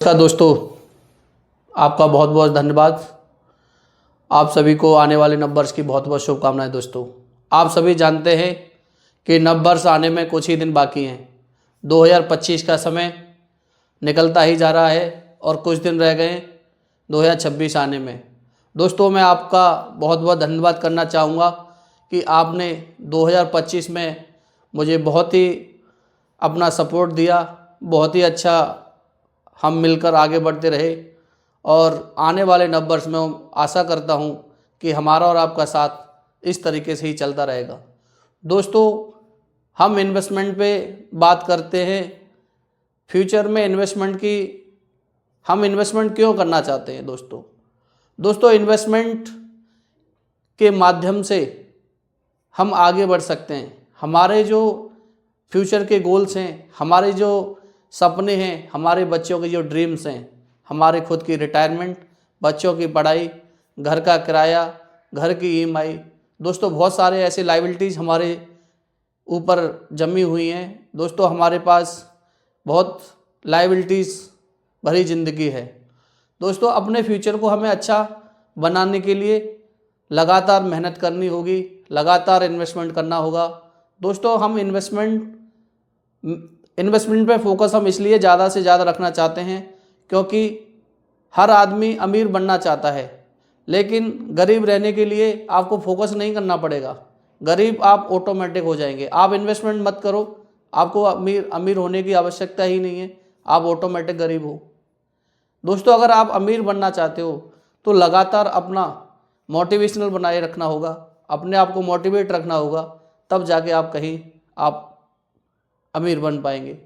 नमस्कार दोस्तों, आपका बहुत बहुत धन्यवाद। आप सभी को आने वाले नववर्ष की बहुत बहुत शुभकामनाएं। दोस्तों, आप सभी जानते हैं कि नववर्ष आने में कुछ ही दिन बाकी हैं। 2025 का समय निकलता ही जा रहा है और कुछ दिन रह गए 2026 आने में। दोस्तों, मैं आपका बहुत बहुत धन्यवाद करना चाहूँगा कि आपने 2025 में मुझे बहुत ही अपना सपोर्ट दिया, बहुत ही अच्छा हम मिलकर आगे बढ़ते रहे और आने वाले नववर्ष में आशा करता हूं कि हमारा और आपका साथ इस तरीके से ही चलता रहेगा। दोस्तों, हम इन्वेस्टमेंट पे बात करते हैं। फ्यूचर में इन्वेस्टमेंट की हम इन्वेस्टमेंट क्यों करना चाहते हैं? दोस्तों इन्वेस्टमेंट के माध्यम से हम आगे बढ़ सकते हैं। हमारे जो फ्यूचर के गोल्स हैं, हमारे जो सपने हैं, हमारे बच्चों के जो ड्रीम्स हैं, हमारे खुद की रिटायरमेंट, बच्चों की पढ़ाई, घर का किराया, घर की ईएमआई, दोस्तों बहुत सारे ऐसे लायबिलिटीज़ हमारे ऊपर जमी हुई हैं। दोस्तों, हमारे पास बहुत लायबिलिटीज़ भरी ज़िंदगी है। दोस्तों, अपने फ्यूचर को हमें अच्छा बनाने के लिए लगातार मेहनत करनी होगी, लगातार इन्वेस्टमेंट करना होगा। दोस्तों, हम इन्वेस्टमेंट पे फोकस हम इसलिए ज़्यादा से ज़्यादा रखना चाहते हैं क्योंकि हर आदमी अमीर बनना चाहता है, लेकिन गरीब रहने के लिए आपको फोकस नहीं करना पड़ेगा। गरीब आप ऑटोमेटिक हो जाएंगे। आप इन्वेस्टमेंट मत करो, आपको अमीर होने की आवश्यकता ही नहीं है, आप ऑटोमेटिक गरीब हो। दोस्तों, अगर आप अमीर बनना चाहते हो तो लगातार अपना मोटिवेशनल बनाए रखना होगा, अपने आप को मोटिवेट रखना होगा, तब जाके आप कहीं आप अमीर बन पाएंगे।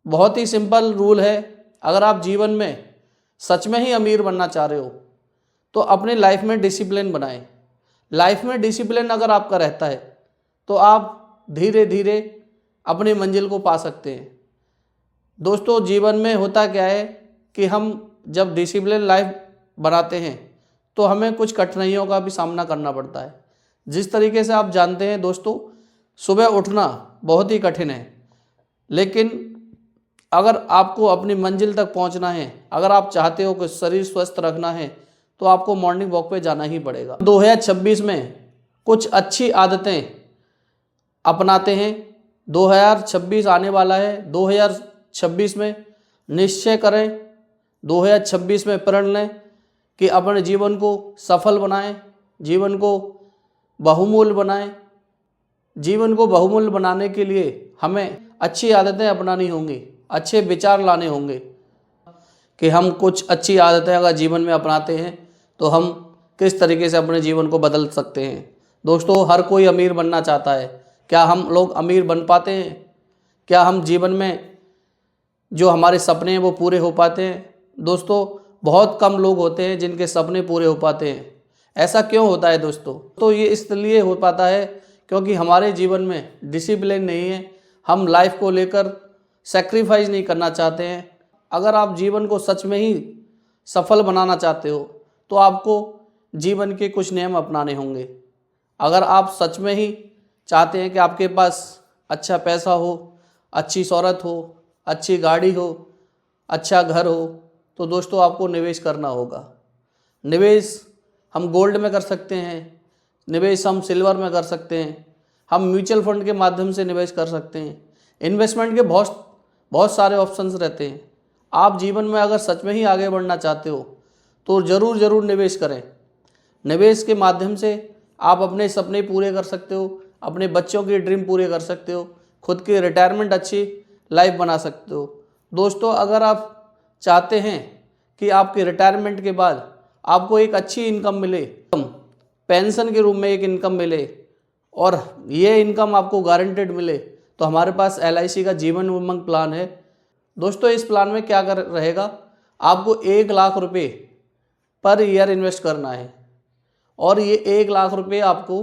बहुत ही सिंपल रूल है। अगर आप जीवन में सच में ही अमीर बनना चाह रहे हो तो अपने लाइफ में डिसिप्लिन बनाएं। लाइफ में डिसिप्लिन अगर आपका रहता है तो आप धीरे धीरे अपनी मंजिल को पा सकते हैं। दोस्तों, जीवन में होता क्या है कि हम जब डिसिप्लिन लाइफ बनाते हैं तो हमें कुछ कठिनाइयों का भी सामना करना पड़ता है। जिस तरीके से आप जानते हैं दोस्तों, सुबह उठना बहुत ही कठिन है, लेकिन अगर आपको अपनी मंजिल तक पहुंचना है, अगर आप चाहते हो कि शरीर स्वस्थ रखना है, तो आपको मॉर्निंग वॉक पे जाना ही पड़ेगा। 2026 में कुछ अच्छी आदतें अपनाते हैं। 2026 आने वाला है। 2026 में निश्चय करें, 2026 में प्रण लें कि अपने जीवन को सफल बनाएं, जीवन को बहुमूल्य बनाएं। जीवन को बहुमूल्य बनाने के लिए हमें अच्छी आदतें अपनानी होंगी, अच्छे विचार लाने होंगे कि हम कुछ अच्छी आदतें अगर जीवन में अपनाते हैं तो हम किस तरीके से अपने जीवन को बदल सकते हैं। दोस्तों, हर कोई अमीर बनना चाहता है। क्या हम लोग अमीर बन पाते हैं? क्या हम जीवन में जो हमारे सपने हैं वो पूरे हो पाते हैं? दोस्तों, बहुत कम लोग होते हैं जिनके सपने पूरे हो पाते हैं। ऐसा क्यों होता है दोस्तों? तो ये इसलिए हो पाता है क्योंकि हमारे जीवन में डिसिप्लिन नहीं है। हम लाइफ को लेकर सेक्रीफाइस नहीं करना चाहते हैं। अगर आप जीवन को सच में ही सफल बनाना चाहते हो तो आपको जीवन के कुछ नियम अपनाने होंगे। अगर आप सच में ही चाहते हैं कि आपके पास अच्छा पैसा हो, अच्छी शोहरत हो, अच्छी गाड़ी हो, अच्छा घर हो, तो दोस्तों आपको निवेश करना होगा। निवेश हम गोल्ड में कर सकते हैं, निवेश हम सिल्वर में कर सकते हैं, हम म्यूचुअल फंड के माध्यम से निवेश कर सकते हैं। इन्वेस्टमेंट के बहुत सारे ऑप्शंस रहते हैं। आप जीवन में अगर सच में ही आगे बढ़ना चाहते हो तो ज़रूर निवेश करें। निवेश के माध्यम से आप अपने सपने पूरे कर सकते हो, अपने बच्चों के ड्रीम पूरे कर सकते हो, खुद की रिटायरमेंट अच्छी लाइफ बना सकते हो। दोस्तों, अगर आप चाहते हैं कि आपके रिटायरमेंट के बाद आपको एक अच्छी इनकम मिले, पेंशन के रूप में एक इनकम मिले और ये इनकम आपको गारंटेड मिले, तो हमारे पास LIC का जीवन उमंग प्लान है। दोस्तों, इस प्लान में क्या कर रहेगा, आपको 1 लाख रुपए पर ईयर इन्वेस्ट करना है और ये 1 लाख रुपए आपको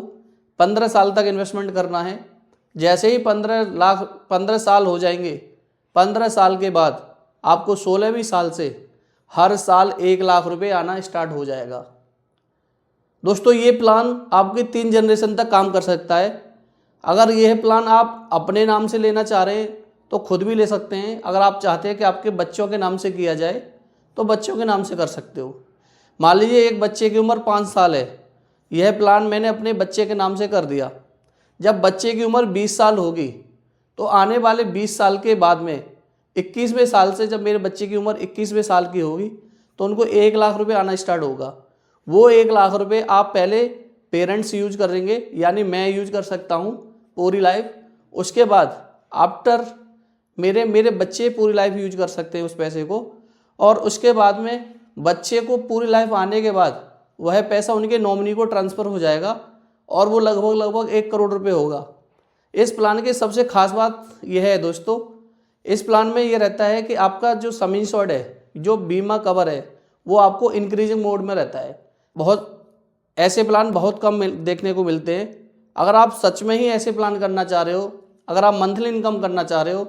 15 साल तक इन्वेस्टमेंट करना है। जैसे ही 15 साल हो जाएंगे, 15 साल के बाद आपको 16वीं साल से हर साल 1 लाख रुपए आना स्टार्ट हो जाएगा। दोस्तों, ये प्लान आपके 3 जनरेशन तक काम कर सकता है। अगर यह प्लान आप अपने नाम से लेना चाह रहे हैं तो खुद भी ले सकते हैं। अगर आप चाहते हैं कि आपके बच्चों के नाम से किया जाए तो बच्चों के नाम से कर सकते हो। मान लीजिए एक बच्चे की उम्र 5 साल है, यह प्लान मैंने अपने बच्चे के नाम से कर दिया। जब बच्चे की उम्र 20 साल होगी तो आने वाले 20 साल के बाद में 21वें साल से, जब मेरे बच्चे की उम्र 21वें साल की होगी तो उनको 1 लाख रुपए आना स्टार्ट होगा। वो 1 लाख रुपए आप पहले पेरेंट्स यूज करेंगे, यानी मैं यूज कर सकता हूँ पूरी लाइफ। उसके बाद आफ्टर मेरे बच्चे पूरी लाइफ यूज कर सकते हैं उस पैसे को, और उसके बाद में बच्चे को पूरी लाइफ आने के बाद वह पैसा उनके नॉमिनी को ट्रांसफ़र हो जाएगा और वो लगभग 1 करोड़ रुपए होगा। इस प्लान की सबसे खास बात यह है दोस्तों, इस प्लान में यह रहता है कि आपका जो सम इंश्योर्ड है, जो बीमा कवर है, वो आपको इंक्रीजिंग मोड में रहता है। बहुत ऐसे प्लान बहुत कम देखने को मिलते हैं। अगर आप सच में ही ऐसे प्लान करना चाह रहे हो, अगर आप मंथली इनकम करना चाह रहे हो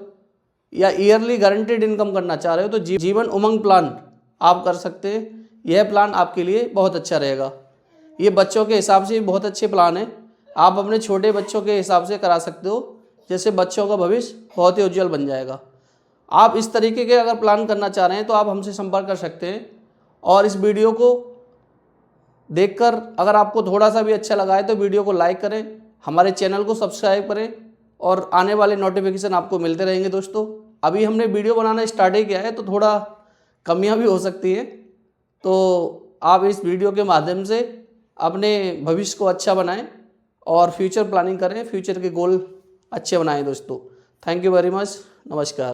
या ईयरली गारंटीड इनकम करना चाह रहे हो तो जीवन उमंग प्लान आप कर सकते हैं। यह प्लान आपके लिए बहुत अच्छा रहेगा। ये बच्चों के हिसाब से भी बहुत अच्छे प्लान हैं। आप अपने छोटे बच्चों के हिसाब से करा सकते हो, जैसे बच्चों का भविष्य बहुत ही उज्जवल बन जाएगा। आप इस तरीके के अगर प्लान करना चाह रहे हैं तो आप हमसे संपर्क कर सकते हैं। और इस वीडियो को देखकर अगर आपको थोड़ा सा भी अच्छा लगा है तो वीडियो को लाइक करें, हमारे चैनल को सब्सक्राइब करें और आने वाले नोटिफिकेशन आपको मिलते रहेंगे। दोस्तों अभी हमने वीडियो बनाना स्टार्ट ही किया है तो थोड़ा कमियां भी हो सकती हैं, तो आप इस वीडियो के माध्यम से अपने भविष्य को अच्छा बनाएं और फ्यूचर प्लानिंग करें, फ्यूचर के गोल अच्छे बनाएं। दोस्तों थैंक यू वेरी मच, नमस्कार।